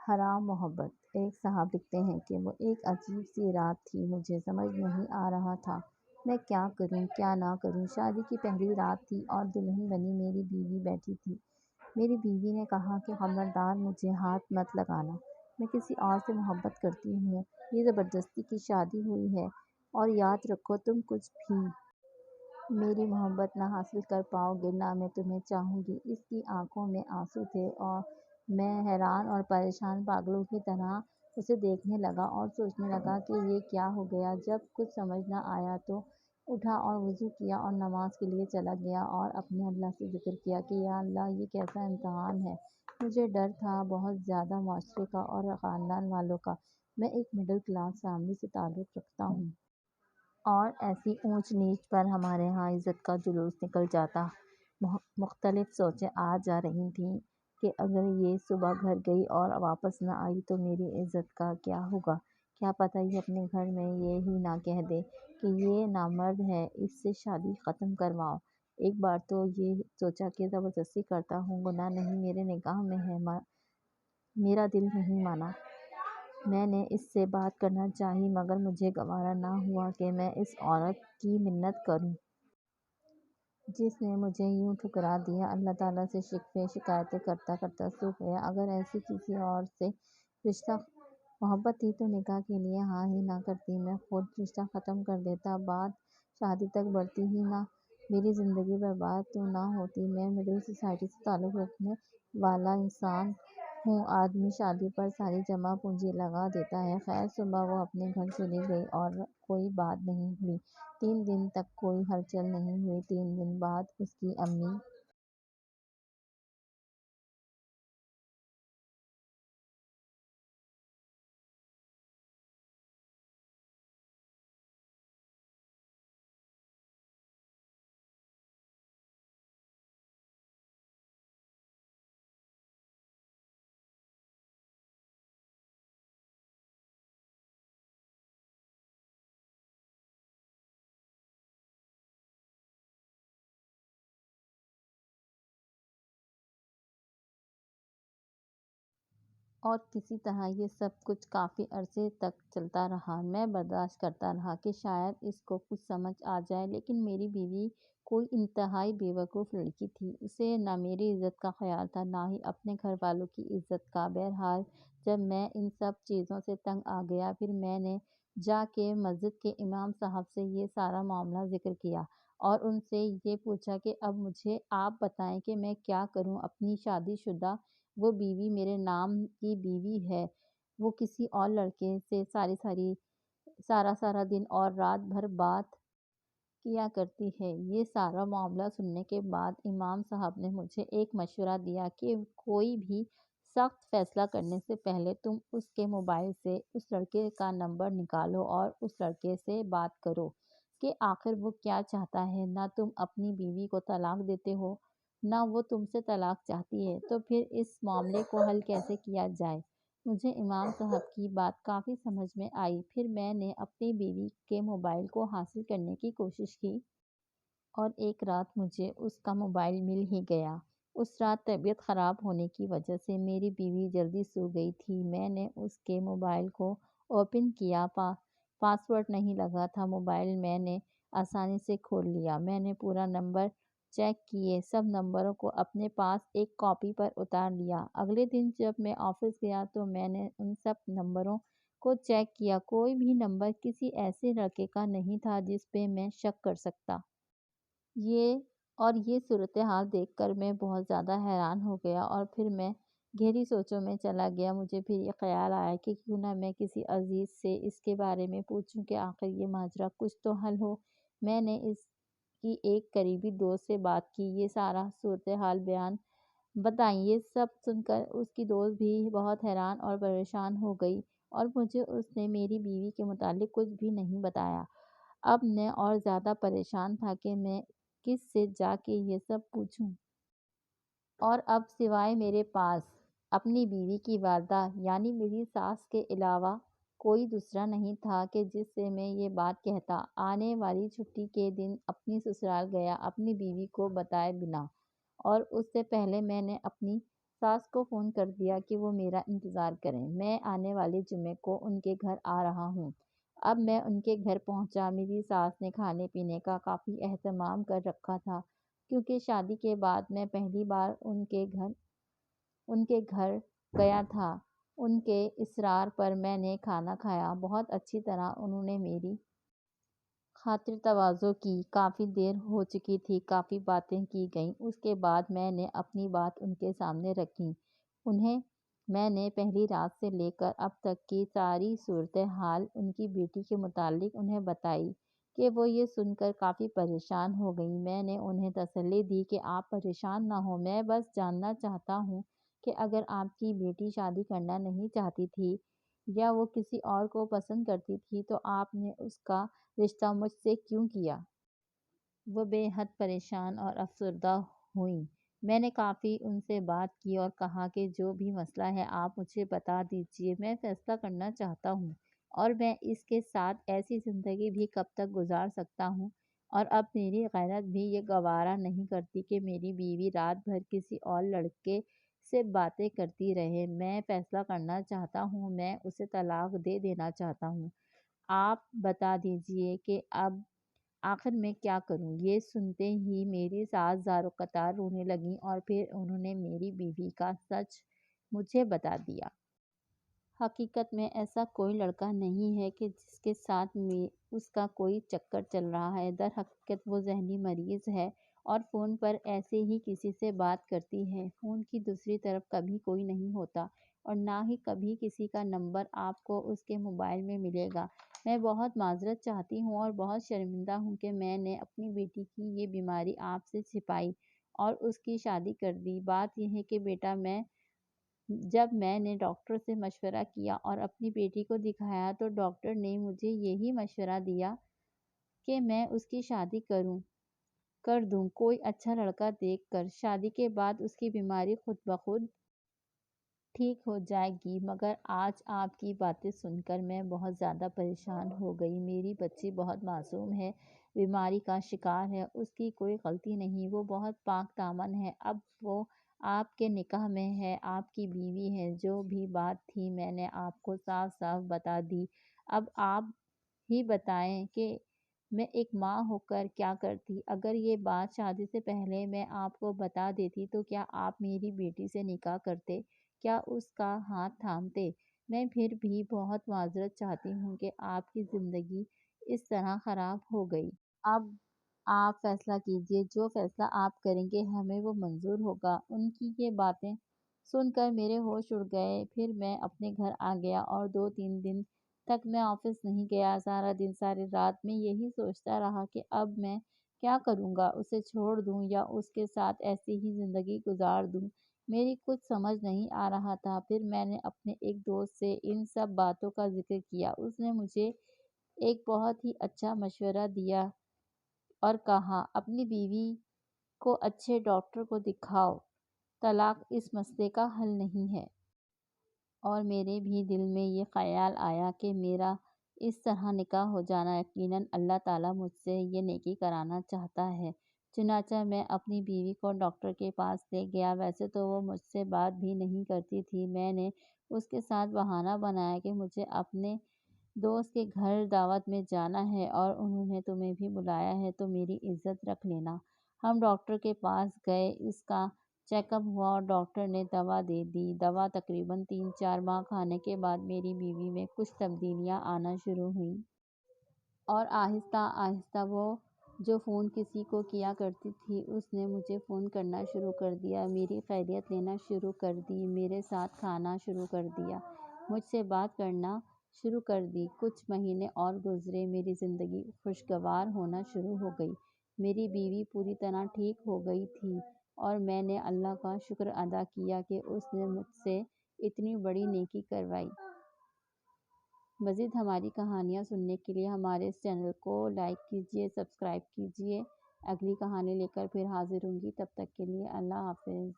حرام محبت۔ ایک صاحب لکھتے ہیں کہ وہ ایک عجیب سی رات تھی، مجھے سمجھ نہیں آ رہا تھا میں کیا کروں کیا نہ کروں۔ شادی کی پہلی رات تھی اور دلہن بنی میری بیوی بیٹھی تھی۔ میری بیوی نے کہا کہ خبردار مجھے ہاتھ مت لگانا، میں کسی اور سے محبت کرتی ہوں، یہ زبردستی کی شادی ہوئی ہے، اور یاد رکھو تم کچھ بھی میری محبت نہ حاصل کر پاؤ گے نہ میں تمہیں چاہوں گی۔ اس کی آنکھوں میں آنسو تھے اور میں حیران اور پریشان پاگلوں کی طرح اسے دیکھنے لگا اور سوچنے لگا کہ یہ کیا ہو گیا۔ جب کچھ سمجھ نہ آیا تو اٹھا اور وضو کیا اور نماز کے لیے چلا گیا اور اپنے اللہ سے ذکر کیا کہ یا اللہ، یہ کیسا امتحان ہے۔ مجھے ڈر تھا بہت زیادہ، معاشرے کا اور خاندان والوں کا۔ میں ایک مڈل کلاس فیملی سے تعلق رکھتا ہوں، اور ایسی اونچ نیچ پر ہمارے ہاں عزت کا جلوس نکل جاتا۔ مختلف سوچیں آ جا رہی تھیں کہ اگر یہ صبح گھر گئی اور واپس نہ آئی تو میری عزت کا کیا ہوگا۔ کیا پتہ یہ اپنے گھر میں یہ ہی نہ کہہ دے کہ یہ نامرد ہے، اس سے شادی ختم کرواؤ۔ ایک بار تو یہ سوچا کہ زبردستی کرتا ہوں، گناہ نہیں، میرے نکاح میں ہے، میرا دل نہیں مانا۔ میں نے اس سے بات کرنا چاہی مگر مجھے گوارا نہ ہوا کہ میں اس عورت کی منت کروں جس نے مجھے یوں ٹھکرا دیا۔ اللہ تعالیٰ سے شکوے شکایتیں کرتا کرتا سوکھ گیا۔ اگر ایسی کسی اور سے رشتہ محبت تھی تو نکاح کے لیے ہاں ہی نہ کرتی، میں خود رشتہ ختم کر دیتا، بات شادی تک بڑھتی ہی نہ، میری زندگی برباد تو نہ ہوتی۔ میں مڈل سوسائٹی سے تعلق رکھنے والا انسان ہوں۔ آدمی شادی پر ساری جمع پونجی لگا دیتا ہے۔ خیر، صبح وہ اپنے گھر چلی گئی اور کوئی بات نہیں ہوئی۔ 3 دن تک کوئی ہلچل نہیں ہوئی۔ 3 دن بعد اس کی امی اور کسی طرح یہ سب کچھ کافی عرصے تک چلتا رہا۔ میں برداشت کرتا رہا کہ شاید اس کو کچھ سمجھ آ جائے، لیکن میری بیوی کوئی انتہائی بے وقوف لڑکی تھی۔ اسے نہ میری عزت کا خیال تھا نہ ہی اپنے گھر والوں کی عزت کا۔ بہرحال جب میں ان سب چیزوں سے تنگ آ گیا، پھر میں نے جا کے مسجد کے امام صاحب سے یہ سارا معاملہ ذکر کیا اور ان سے یہ پوچھا کہ اب مجھے آپ بتائیں کہ میں کیا کروں۔ اپنی شادی شدہ وہ بیوی میرے نام کی بیوی ہے، وہ کسی اور لڑکے سے سارا دن اور رات بھر بات کیا کرتی ہے۔ یہ سارا معاملہ سننے کے بعد امام صاحب نے مجھے ایک مشورہ دیا کہ کوئی بھی سخت فیصلہ کرنے سے پہلے تم اس کے موبائل سے اس لڑکے کا نمبر نکالو اور اس لڑکے سے بات کرو کہ آخر وہ کیا چاہتا ہے۔ نہ تم اپنی بیوی کو طلاق دیتے ہو نہ وہ تم سے طلاق چاہتی ہے، تو پھر اس معاملے کو حل کیسے کیا جائے۔ مجھے امام صاحب کی بات کافی سمجھ میں آئی۔ پھر میں نے اپنی بیوی کے موبائل کو حاصل کرنے کی کوشش کی اور ایک رات مجھے اس کا موبائل مل ہی گیا۔ اس رات طبیعت خراب ہونے کی وجہ سے میری بیوی جلدی سو گئی تھی۔ میں نے اس کے موبائل کو اوپن کیا، پاس ورڈ نہیں لگا تھا۔ موبائل میں نے آسانی سے کھول لیا۔ میں نے پورا نمبر چیک کیے، سب نمبروں کو اپنے پاس ایک کاپی پر اتار لیا۔ اگلے دن جب میں آفس گیا تو میں نے ان سب نمبروں کو چیک کیا، کوئی بھی نمبر کسی ایسے لڑکے کا نہیں تھا جس پہ میں شک کر سکتا۔ یہ صورتحال دیکھ کر میں بہت زیادہ حیران ہو گیا اور پھر میں گہری سوچوں میں چلا گیا۔ مجھے پھر یہ خیال آیا کہ کیوں نہ میں کسی عزیز سے اس کے بارے میں پوچھوں کہ آخر یہ ماجرا کچھ تو حل ہو۔ میں نے اس کی ایک قریبی دوست سے بات کی، یہ سارا صورتحال بتائی۔ یہ سب سن کر اس کی دوست بھی بہت حیران اور پریشان ہو گئی اور مجھے اس نے میری بیوی کے متعلق کچھ بھی نہیں بتایا۔ اب میں اور زیادہ پریشان تھا کہ میں کس سے جا کے یہ سب پوچھوں، اور اب سوائے میرے پاس اپنی بیوی کی والدہ یعنی میری ساس کے علاوہ کوئی دوسرا نہیں تھا کہ جس سے میں یہ بات کہتا۔ آنے والی چھٹی کے دن اپنی سسرال گیا اپنی بیوی کو بتائے بنا، اور اس سے پہلے میں نے اپنی ساس کو فون کر دیا کہ وہ میرا انتظار کریں، میں آنے والے جمعے کو ان کے گھر آ رہا ہوں۔ اب میں ان کے گھر پہنچا۔ میری ساس نے کھانے پینے کا کافی اہتمام کر رکھا تھا، کیونکہ شادی کے بعد میں پہلی بار ان کے گھر گیا تھا۔ ان کے اصرار پر میں نے کھانا کھایا۔ بہت اچھی طرح انہوں نے میری خاطر تواضع کی۔ کافی دیر ہو چکی تھی، کافی باتیں کی گئیں۔ اس کے بعد میں نے اپنی بات ان کے سامنے رکھی۔ انہیں میں نے پہلی رات سے لے کر اب تک کی ساری صورتحال ان کی بیٹی کے متعلق انہیں بتائی کہ وہ یہ سن کر کافی پریشان ہو گئیں۔ میں نے انہیں تسلی دی کہ آپ پریشان نہ ہوں، میں بس جاننا چاہتا ہوں کہ اگر آپ کی بیٹی شادی کرنا نہیں چاہتی تھی یا وہ کسی اور کو پسند کرتی تھی تو آپ نے اس کا رشتہ مجھ سے کیوں کیا؟ وہ بے حد پریشان اور افسردہ ہوئیں۔ میں نے کافی ان سے بات کی اور کہا کہ جو بھی مسئلہ ہے آپ مجھے بتا دیجیے، میں فیصلہ کرنا چاہتا ہوں اور میں اس کے ساتھ ایسی زندگی بھی کب تک گزار سکتا ہوں، اور اب میری غیرت بھی یہ گوارا نہیں کرتی کہ میری بیوی رات بھر کسی اور لڑکے سے باتیں کرتی رہے۔ میں فیصلہ کرنا چاہتا ہوں، میں اسے طلاق دے دینا چاہتا ہوں۔ آپ بتا دیجیے کہ اب آخر میں کیا کروں؟ یہ سنتے ہی میری ساس زار و قطار رونے لگیں اور پھر انہوں نے میری بیوی کا سچ مجھے بتا دیا۔ حقیقت میں ایسا کوئی لڑکا نہیں ہے کہ جس کے ساتھ اس کا کوئی چکر چل رہا ہے۔ در حقیقت وہ ذہنی مریض ہے اور فون پر ایسے ہی کسی سے بات کرتی ہے۔ فون کی دوسری طرف کبھی کوئی نہیں ہوتا اور نہ ہی کبھی کسی کا نمبر آپ کو اس کے موبائل میں ملے گا۔ میں بہت معذرت چاہتی ہوں اور بہت شرمندہ ہوں کہ میں نے اپنی بیٹی کی یہ بیماری آپ سے چھپائی اور اس کی شادی کر دی۔ بات یہ ہے کہ بیٹا، جب میں نے ڈاکٹر سے مشورہ کیا اور اپنی بیٹی کو دکھایا تو ڈاکٹر نے مجھے یہی مشورہ دیا کہ میں اس کی شادی کر دوں، کوئی اچھا لڑکا دیکھ کر۔ شادی کے بعد اس کی بیماری خود بخود ٹھیک ہو جائے گی، مگر آج آپ کی باتیں سن کر میں بہت زیادہ پریشان ہو گئی۔ میری بچی بہت معصوم ہے، بیماری کا شکار ہے، اس کی کوئی غلطی نہیں، وہ بہت پاک دامن ہے۔ اب وہ آپ کے نکاح میں ہے، آپ کی بیوی ہے۔ جو بھی بات تھی میں نے آپ کو صاف صاف بتا دی۔ اب آپ ہی بتائیں کہ میں ایک ماں ہو کر کیا کرتی؟ اگر یہ بات شادی سے پہلے میں آپ کو بتا دیتی تو کیا آپ میری بیٹی سے نکاح کرتے؟ کیا اس کا ہاتھ تھامتے؟ میں پھر بھی بہت معذرت چاہتی ہوں کہ آپ کی زندگی اس طرح خراب ہو گئی۔ اب آپ فیصلہ کیجیے، جو فیصلہ آپ کریں گے ہمیں وہ منظور ہوگا۔ ان کی یہ باتیں سن کر میرے ہوش اڑ گئے۔ پھر میں اپنے گھر آ گیا اور 2-3 دن تک میں آفس نہیں گیا۔ سارا دن ساری رات میں یہی سوچتا رہا کہ اب میں کیا کروں گا، اسے چھوڑ دوں یا اس کے ساتھ ایسی ہی زندگی گزار دوں؟ میری کچھ سمجھ نہیں آ رہا تھا۔ پھر میں نے اپنے ایک دوست سے ان سب باتوں کا ذکر کیا۔ اس نے مجھے ایک بہت ہی اچھا مشورہ دیا اور کہا، اپنی بیوی کو اچھے ڈاکٹر کو دکھاؤ، طلاق اس مسئلے کا حل نہیں ہے۔ اور میرے بھی دل میں یہ خیال آیا کہ میرا اس طرح نکاح ہو جانا یقیناً اللہ تعالیٰ مجھ سے یہ نیکی کرانا چاہتا ہے۔ چنانچہ میں اپنی بیوی کو ڈاکٹر کے پاس لے گیا۔ ویسے تو وہ مجھ سے بات بھی نہیں کرتی تھی۔ میں نے اس کے ساتھ بہانہ بنایا کہ مجھے اپنے دوست کے گھر دعوت میں جانا ہے اور انہوں نے تمہیں بھی بلایا ہے تو میری عزت رکھ لینا۔ ہم ڈاکٹر کے پاس گئے، اس کا چیک اپ ہوا اور ڈاکٹر نے دوا دے دی۔ دوا تقریباً 3-4 ماہ کھانے کے بعد میری بیوی میں کچھ تبدیلیاں آنا شروع ہوئیں اور آہستہ آہستہ وہ جو فون کسی کو کیا کرتی تھی اس نے مجھے فون کرنا شروع کر دیا، میری خیریت لینا شروع کر دی، میرے ساتھ کھانا شروع کر دیا، مجھ سے بات کرنا شروع کر دی۔ کچھ مہینے اور گزرے، میری زندگی خوشگوار ہونا شروع ہو گئی، میری بیوی پوری طرح ٹھیک ہو گئی تھی اور میں نے اللہ کا شکر ادا کیا کہ اس نے مجھ سے اتنی بڑی نیکی کروائی۔ مزید ہماری کہانیاں سننے کے لیے ہمارے اس چینل کو لائک کیجیے، سبسکرائب کیجیے۔ اگلی کہانی لے کر پھر حاضر ہوں گی، تب تک کے لیے اللہ حافظ۔